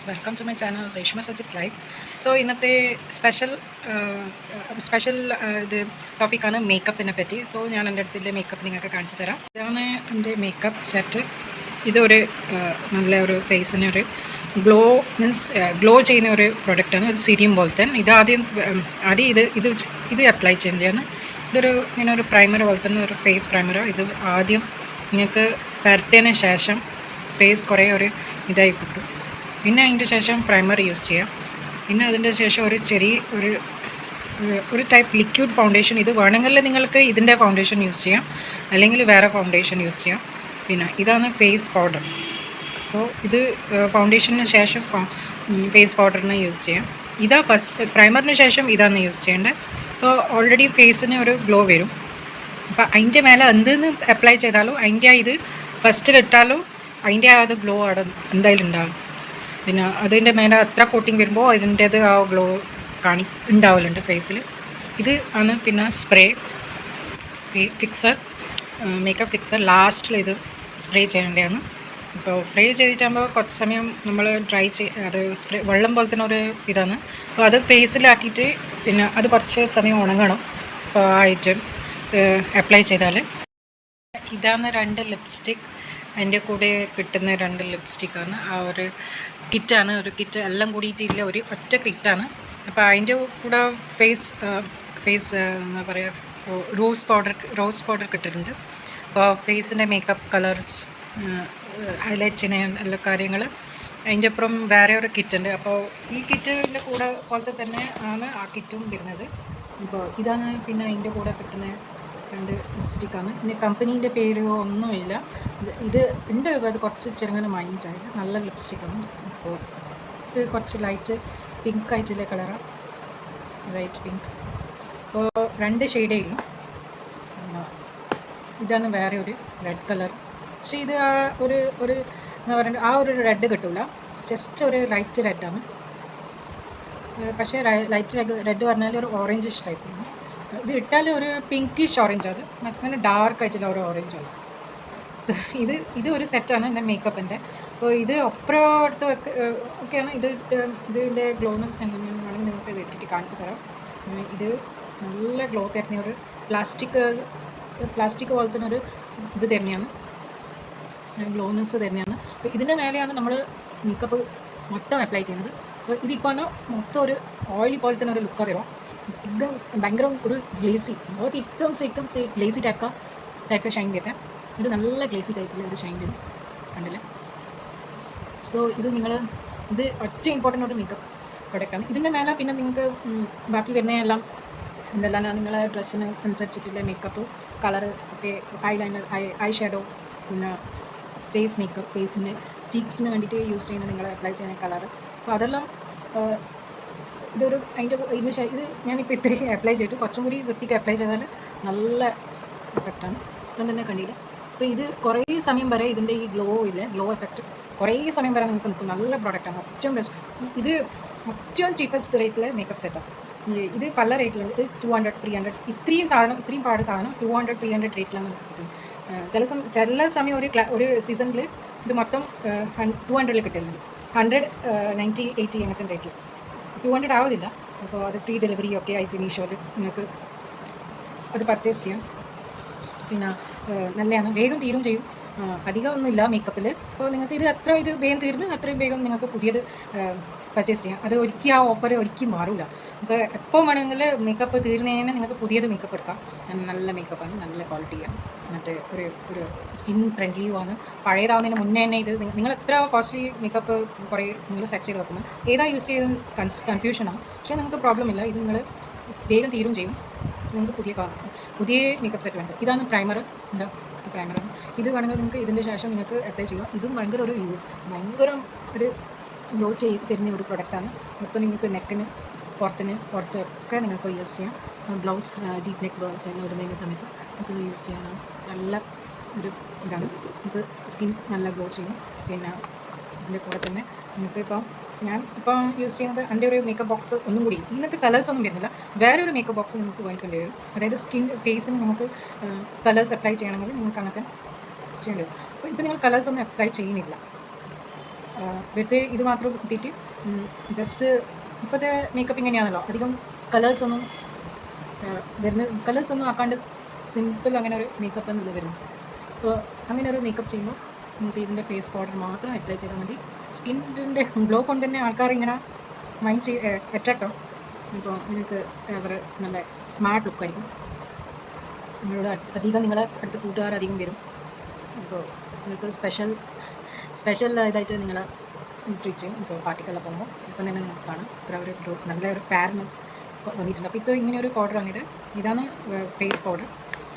Welcome to my channel Reshma Sajith live. So ഇന്നത്തെ special ഇത് ടോപ്പിക്കാണ് മേക്കപ്പിനെ പറ്റി. സോ ഞാൻ എൻ്റെ അടുത്തിൻ്റെ മേക്കപ്പ് നിങ്ങൾക്ക് കാണിച്ചു തരാം. ഇതാണ് എൻ്റെ മേക്കപ്പ് സെറ്റ്. ഇതൊരു നല്ല ഒരു ഫേസിന് ഒരു ഗ്ലോ ചെയ്യുന്ന ഒരു പ്രൊഡക്റ്റാണ്. ഇത് സിരിയം പോലത്തെ. ആദ്യം ഇത് അപ്ലൈ ചെയ്യേണ്ടതാണ്. ഇങ്ങനെ ഒരു പ്രൈമർ പോലെ തന്നെ ഒരു ഫേസ് പ്രൈമറാണ്. ഇത് ആദ്യം നിങ്ങൾക്ക് പരട്ടിയതിന് ശേഷം ഫേസ് കുറേ ഒരു ഇതായി കിട്ടും. പിന്നെ അതിൻ്റെ ശേഷം പ്രൈമർ യൂസ് ചെയ്യാം. പിന്നെ അതിൻ്റെ ശേഷം ഒരു ടൈപ്പ് ലിക്വിഡ് ഫൗണ്ടേഷൻ. ഇത് വേണമെങ്കിൽ നിങ്ങൾക്ക് ഇതിൻ്റെ ഫൗണ്ടേഷൻ യൂസ് ചെയ്യാം, അല്ലെങ്കിൽ വേറെ ഫൗണ്ടേഷൻ യൂസ് ചെയ്യാം. പിന്നെ ഇതാണ് ഫേസ് പൗഡർ. സോ ഇത് ഫൗണ്ടേഷന് ശേഷം ഫേസ് പൗഡറിന് യൂസ് ചെയ്യാം. ഫസ്റ്റ് പ്രൈമറിന് ശേഷം ഇതാണ് യൂസ് ചെയ്യേണ്ടത്. അപ്പോൾ ഓൾറെഡി ഫേസിന് ഒരു ഗ്ലോ വരും. അപ്പോൾ അതിൻ്റെ മേലെ എന്തെന്ന് അപ്ലൈ ചെയ്താലും ഇത് ഫസ്റ്റിലിട്ടാലും അതിൻ്റെ അത് ഗ്ലോ അവിടെ എന്തായാലും ഉണ്ടാകും. പിന്നെ അതിൻ്റെ മേലെ അത്ര കോട്ടിങ് വരുമ്പോൾ അതിൻ്റേത് ആ ഗ്ലോ ഉണ്ടാവലുണ്ട് ഫേസിൽ. ഇത് ആണ് പിന്നെ സ്പ്രേ മേക്കപ്പ് ഫിക്സർ ലാസ്റ്റിൽ ഇത് സ്പ്രേ ചെയ്യേണ്ടതാണ്. ഇപ്പോൾ സ്പ്രേ ചെയ്തിട്ടാകുമ്പോൾ കുറച്ച് സമയം നമ്മൾ അത് വെള്ളം പോലെ തന്നെ ഒരു ഇതാണ്. അപ്പോൾ അത് ഫേസിലാക്കിയിട്ട് പിന്നെ അത് കുറച്ച് സമയം ഉണങ്ങണം. അപ്പോൾ ആയിട്ട് അപ്ലൈ ചെയ്താൽ ഇതാണ് 2 ലിപ്സ്റ്റിക്. അതിൻ്റെ കൂടെ കിട്ടുന്ന 2 ലിപ്സ്റ്റിക്കാണ്. ആ ഒരു കിറ്റ് എല്ലാം കൂടിയിട്ടില്ല, ഒരു ഒറ്റ കിറ്റാണ്. അപ്പോൾ അതിൻ്റെ കൂടെ ഫേസ് എന്താ പറയുക റോസ് പൗഡർ കിട്ടിയിട്ടുണ്ട്. അപ്പോൾ ഫേസിൻ്റെ മേക്കപ്പ് കളേഴ്സ് ഹൈലൈറ്റ് ചെയ്യുന്ന എല്ലാ കാര്യങ്ങൾ അതിൻ്റെ അപ്പുറം വേറെ ഒരു കിറ്റുണ്ട്. അപ്പോൾ ഈ കിറ്റിൻ്റെ കൂടെ പോലത്തെ തന്നെ ആണ് ആ കിറ്റും വരുന്നത്. അപ്പോൾ ഇതാണ് പിന്നെ അതിൻ്റെ കൂടെ കിട്ടുന്ന 2 ലിപ്സ്റ്റിക്കാണ്. പിന്നെ കമ്പനീൻ്റെ പേര് ഒന്നുമില്ല. ഇത് ഉണ്ട്, അത് കുറച്ച് ചെറുങ്ങനെ മൈൻഡായിട്ട് നല്ല ലിപ്സ്റ്റിക്കാണ്. അപ്പോൾ ഇത് കുറച്ച് ലൈറ്റ് പിങ്ക് ആയിട്ടുള്ള കളറാണ്, ലൈറ്റ് പിങ്ക്. അപ്പോൾ 2 ഷെയ്ഡേ ഇല്ല. ഇതാണ് വേറെ ഒരു റെഡ് കളർ. പക്ഷേ ഇത് എന്താ പറയുക, ആ ഒരു റെഡ് കിട്ടില്ല, ജസ്റ്റ് ഒരു ലൈറ്റ് റെഡാണ്. പക്ഷേ ലൈറ്റ് റെഡ് പറഞ്ഞാൽ ഒരു ഓറഞ്ചിഷ് ടൈപ്പാണ്. ഇത് ഇട്ടാൽ ഒരു പിങ്കിഷ് ഓറഞ്ചാണ്, മറ്റേ ഡാർക്ക് ആയിട്ടുള്ള ഒരു ഓറഞ്ചാണ്. ഇത് ഒരു സെറ്റാണ് എൻ്റെ മേക്കപ്പിൻ്റെ. അപ്പോൾ ഇത് ഒപ്പരടുത്ത് ഒക്കെയാണ്. ഇതിൻ്റെ ഗ്ലോനെസ് ഞാൻ വേണമെങ്കിൽ നിങ്ങൾക്ക് വെട്ടിയിട്ട് കാണിച്ചു തരാം. ഇത് നല്ല ഗ്ലോ തരുന്ന ഒരു പ്ലാസ്റ്റിക് പോലത്തെ ഒരു ഇത് തന്നെയാണ്, ഗ്ലോനെസ് തന്നെയാണ്. അപ്പോൾ ഇതിൻ്റെ മേലെയാണ് നമ്മൾ മേക്കപ്പ് മൊത്തം അപ്ലൈ ചെയ്യുന്നത്. അപ്പോൾ ഇതിപ്പോൾ മൊത്തം ഒരു ഓയിലി പോലെ തന്നെ ഒരു ലുക്കാണ് തരും. एकदम ഭയങ്കര ഒരു ഗ്ലേസി, बहुत एकदम से ग्लेसी टाइप का ഷൈൻ देता है. ഒരു നല്ല ഗ്ലേസി ടൈപ്പിൽ ഒരു ഷൈൻ തരും, കണ്ടില്ലേ? സോ ഇത് ഒറ്റ ഇമ്പോർട്ടൻ്റ് ഒരു മേക്കപ്പ് പ്രൊഡക്റ്റാണ്. ഇതിൻ്റെ മേലെ പിന്നെ നിങ്ങൾക്ക് ബാക്കി വരുന്നതെല്ലാം എന്തെല്ലാം നിങ്ങളെ ഡ്രസ്സിന് അനുസരിച്ചിട്ടുള്ള മേക്കപ്പ് കളറ്, ഒക്കെ ഐലൈനർ, ഐ ഷാഡോ, പിന്നെ ഫേസ് മേക്കപ്പ്, ഫേസിൻ്റെ ചീക്സിന് വേണ്ടിയിട്ട് യൂസ് ചെയ്യുന്ന നിങ്ങൾ അപ്ലൈ ചെയ്യുന്ന കളറ്. അപ്പോൾ അതെല്ലാം ഇത് ഞാനിപ്പോൾ ഇത്രയും അപ്ലൈ ചെയ്തിട്ട് കുറച്ചും കൂടി വൃത്തിക്ക് അപ്ലൈ ചെയ്താൽ നല്ല എഫക്റ്റാണ്. ഇപ്പം തന്നെ കണ്ടില്ല. അപ്പോൾ ഇത് കുറേ സമയം വരെ ഇതിൻ്റെ ഈ ഗ്ലോ എഫക്റ്റ് കുറേ സമയം വരെ നമുക്ക് നിൽക്കും. നല്ല പ്രോഡക്റ്റാണ്, ഏറ്റവും ബെസ്റ്റ്. ഇത് ഏറ്റവും ചീപ്പസ്റ്റ് റേറ്റിൽ മേക്കപ്പ് സെറ്റാണ്. ഇത് പല റേറ്റിലുണ്ട്. ഇത് 200, 300 ഇത്രയും പാട് സാധനം 200, 300 റേറ്റിലാണ് നമുക്ക് കിട്ടുന്നത്. ചില സമയം ഒരു സീസണിൽ ഇത് മൊത്തം 200 കിട്ടുന്നുണ്ട്. 100, 90, 80 അങ്ങനത്തെ റേറ്റിൽ 200 ആവില്ല. അപ്പോൾ അത് ഫ്രീ ഡെലിവറി ഒക്കെ ആയിട്ട് മീഷോയിൽ നിങ്ങൾക്ക് അത് പർച്ചേസ് ചെയ്യാം. പിന്നെ നല്ലതാണ്, വേഗം തീരും ചെയ്യും. അധികമൊന്നുമില്ല മേക്കപ്പിൽ. അപ്പോൾ നിങ്ങൾക്ക് ഇത് വേഗം തീർന്ന് അത്രയും വേഗം നിങ്ങൾക്ക് പുതിയത് പർച്ചേസ് ചെയ്യാം. അത് ആ ഓഫർ ഒരിക്കലും മാറില്ല. നിങ്ങൾക്ക് എപ്പോൾ വേണമെങ്കിൽ മേക്കപ്പ് തീർന്നതിന് നിങ്ങൾക്ക് പുതിയത് മേക്കപ്പ് എടുക്കാം. നല്ല മേക്കപ്പാണ്, നല്ല ക്വാളിറ്റിയാണ്, മറ്റേ ഒരു സ്കിൻ ഫ്രണ്ട്ലിയുമാണ്. പഴയതാവുന്നതിന് മുന്നേ തന്നെ നിങ്ങൾ എത്ര കോസ്റ്റ്ലി മേക്കപ്പ് കുറേ നിങ്ങൾ സെർച്ച് ചെയ്ത് വെക്കുന്നത് ഏതാ യൂസ് ചെയ്തത് കൺഫ്യൂഷനാണ്. പക്ഷേ നിങ്ങൾക്ക് പ്രോബ്ലം ഇല്ല. ഇത് നിങ്ങൾ വേഗം തീരും ചെയ്യും. നിങ്ങൾക്ക് പുതിയ മേക്കപ്പ് സെറ്റ് വേണ്ടത്. ഇതാണ് പ്രൈമർ. പ്രൈമറാണ്. ഇത് വേണമെങ്കിൽ നിങ്ങൾക്ക് ഇതിൻ്റെ ശേഷം നിങ്ങൾക്ക് അപ്ലൈ ചെയ്യാം. ഇതും ഭയങ്കര ഒരു ഗ്ലോ ചെയ്ത് തരുന്ന ഒരു പ്രൊഡക്റ്റാണ്. മൊത്തം നിങ്ങൾക്ക് നെക്കിന് പുറത്തൊക്കെ നിങ്ങൾക്ക് യൂസ് ചെയ്യാം. ബ്ലൗസ് ഡീപ്പ് നെക്ക് ബ്ലൗസ് എല്ലാം ഇടുന്നതിൻ്റെ സമയത്ത് നമുക്ക് യൂസ് ചെയ്യാനാണ്. നല്ല ഒരു ഇതാണ്. നമുക്ക് സ്കിൻ നല്ല ഗ്ലോ ചെയ്യും. പിന്നെ ഇതിൻ്റെ കൂടെ തന്നെ നിങ്ങൾക്ക് ഞാൻ യൂസ് ചെയ്യുന്നത് എൻ്റെ ഒരു മേക്കപ്പ് ബോക്സ് ഒന്നും കൂടി ഇന്നത്തെ കളേഴ്സ് ഒന്നും വരുന്നില്ല. വേറെ ഒരു മേക്കപ്പ് ബോക്സ് നിങ്ങൾക്ക് മേടിക്കേണ്ടി വരും. അതായത് ഫേസിന് നിങ്ങൾക്ക് കളേഴ്സ് അപ്ലൈ ചെയ്യണമെങ്കിൽ നിങ്ങൾക്ക് അങ്ങനത്തെ ചെയ്യേണ്ടി വരും. അപ്പോൾ ഇപ്പോൾ നിങ്ങൾ കളേഴ്സ് ഒന്നും അപ്ലൈ ചെയ്യുന്നില്ല. വെറുതെ ഇത് മാത്രം കൂട്ടിയിട്ട് ജസ്റ്റ് ഇപ്പോഴത്തെ മേക്കപ്പ് ഇങ്ങനെയാണല്ലോ, അധികം കളേഴ്സൊന്നും കളേഴ്സൊന്നും ആക്കാണ്ട് സിമ്പിൾ അങ്ങനെ ഒരു മേക്കപ്പ് എന്നുള്ളത് വരുന്നു. അപ്പോൾ അങ്ങനെ ഒരു മേക്കപ്പ് ചെയ്യുമ്പോൾ നമുക്ക് ഇതിൻ്റെ ഫേസ് പൗഡർ മാത്രം അപ്ലൈ ചെയ്താൽ മതി. സ്കിന്നിൻ്റെ ഗ്ലോ കൊണ്ട് തന്നെ ആൾക്കാർ ഇങ്ങനെ മൈൻഡ് അട്രാക്റ്റ് ആവും. ഇപ്പോൾ നിങ്ങൾക്ക് അവർ നല്ല സ്മാർട്ട് ലുക്കായിരിക്കും. നിങ്ങളോട് അധികം നിങ്ങളെ അടുത്ത് കൂട്ടുകാരധികം വരും. അപ്പോൾ നിങ്ങൾക്ക് സ്പെഷ്യൽ ഇതായിട്ട് നിങ്ങളെ ട്രീറ്റ് ചെയ്യും. ഇപ്പോൾ പാർട്ടിക്കെല്ലാം പോകുമ്പോൾ ഇപ്പം തന്നെ നിങ്ങൾക്ക് കാണാം ഇത്ര ഒരു നല്ലൊരു ഫെയർനെസ് വന്നിട്ടുണ്ട്. അപ്പോൾ ഇത് ഇങ്ങനെ ഒരു പൗഡർ വന്നിട്ട് ഇതാണ് ഫേസ് പൗഡർ.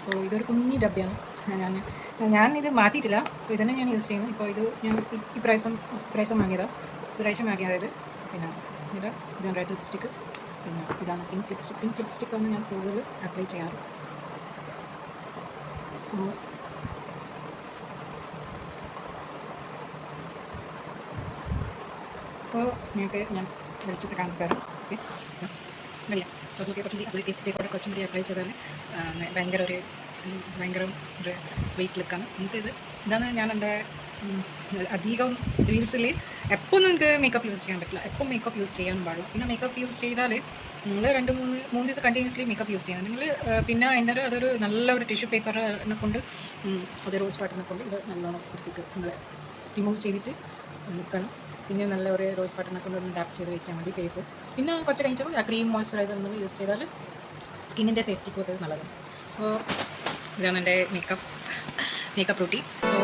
സോ ഇതൊരു കുഞ്ഞി ഡബ്ബയാണ്. ഞാനിത് മാറ്റിയിട്ടില്ല. അപ്പോൾ ഇതന്നെ ഞാൻ യൂസ് ചെയ്യുന്നു. ഇപ്പോൾ ഇത് ഞാൻ ഇപ്രാവശ്യം വാങ്ങിയതാണ്. വാങ്ങിയത് പിന്നെ ഇതാണ് റെഡ് ലിപ്സ്റ്റിക്ക്, പിന്നെ ഇതാണ് പിങ്ക് ലിപ്സ്റ്റിക്കാണ് ഞാൻ കൂടുതൽ അപ്ലൈ ചെയ്യാറ്. സോ അപ്പോൾ നിങ്ങൾക്ക് ഞാൻ വെളിച്ചത്ത് കാണിച്ചു തരാം. ഓക്കെ, അറിയാം കുറച്ചും കൂടി അപ്ലൈ ചെയ്താൽ ഭയങ്കര ഒരു സ്വീറ്റ് ലുക്കാണ്. ഇതാണ് ഞാൻ എൻ്റെ അധികം റീൽസിൽ എപ്പോൾ നിങ്ങൾക്ക് മേക്കപ്പ് യൂസ് ചെയ്യാൻ പറ്റില്ല, എപ്പോൾ മേക്കപ്പ് യൂസ് ചെയ്യാൻ പാടില്ല. പിന്നെ മേക്കപ്പ് യൂസ് ചെയ്താൽ നിങ്ങൾ 2-3 ദിവസം കണ്ടിന്യൂസ്ലി മേക്കപ്പ് യൂസ് ചെയ്യണം നിങ്ങൾ. പിന്നെ അതിൻ്റെ അതൊരു നല്ല ഒരു ടിഷ്യൂ പേപ്പറിനെ കൊണ്ട് അത് റോസ് വാട്ടറിനെ കൊണ്ട് ഇത് നല്ലോണം വൃത്തിക്ക് നിങ്ങൾ റിമൂവ് ചെയ്തിട്ട് നിൽക്കണം. പിന്നെ നല്ല ഒരു റോസ് വാട്ടറിനെ കൊണ്ട് ഒന്ന് ടാപ്പ് ചെയ്ത് വെച്ചാൽ മതി ഫേസ്. പിന്നെ കുറച്ച് കഴിഞ്ഞിട്ട് ആ ക്രീം മോയ്സ്ചറൈസർ എന്തെങ്കിലും യൂസ് ചെയ്താൽ സ്കിന്നിൻ്റെ സേഫ്റ്റിക്കും അത് നല്ലതാണ്. അപ്പോൾ ഇതാണ് എൻ്റെ മേക്കപ്പ് റൂട്ടീൻ. സോ